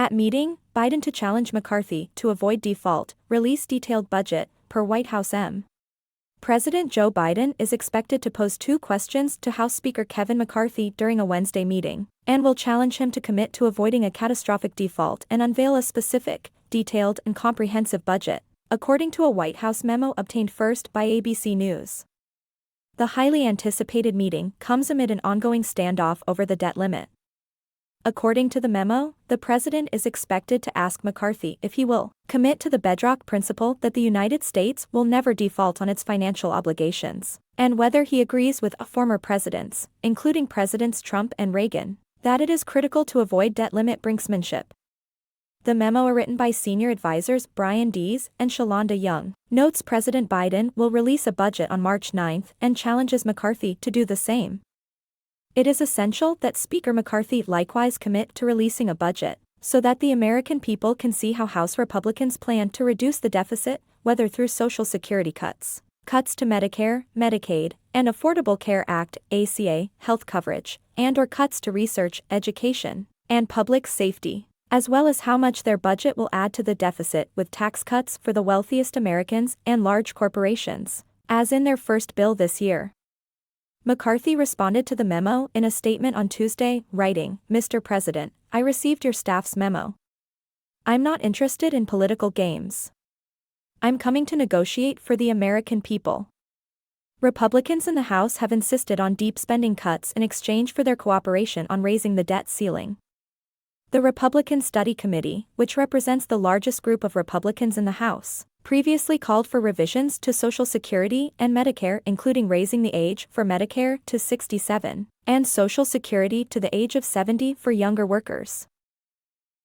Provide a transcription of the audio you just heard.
At meeting, Biden to challenge McCarthy to avoid default, release detailed budget, per White House M. President Joe Biden is expected to pose 2 questions to House Speaker Kevin McCarthy during a Wednesday meeting, and will challenge him to commit to avoiding a catastrophic default and unveil a specific, detailed and comprehensive budget, according to a White House memo obtained first by ABC News. The highly anticipated meeting comes amid an ongoing standoff over the debt limit. According to the memo, the president is expected to ask McCarthy if he will commit to the bedrock principle that the United States will never default on its financial obligations, and whether he agrees with former presidents, including Presidents Trump and Reagan, that it is critical to avoid debt limit brinksmanship. The memo, written by senior advisors Brian Dees and Shalonda Young, notes President Biden will release a budget on March 9 and challenges McCarthy to do the same. It is essential that Speaker McCarthy likewise commit to releasing a budget, so that the American people can see how House Republicans plan to reduce the deficit, whether through Social Security cuts, cuts to Medicare, Medicaid, and Affordable Care Act, ACA, health coverage, and/or cuts to research, education, and public safety, as well as how much their budget will add to the deficit with tax cuts for the wealthiest Americans and large corporations, as in their first bill this year. McCarthy responded to the memo in a statement on Tuesday, writing, "Mr. President, I received your staff's memo. I'm not interested in political games. I'm coming to negotiate for the American people." Republicans in the House have insisted on deep spending cuts in exchange for their cooperation on raising the debt ceiling. The Republican Study Committee, which represents the largest group of Republicans in the House, previously called for revisions to Social Security and Medicare, including raising the age for Medicare to 67, and Social Security to the age of 70 for younger workers.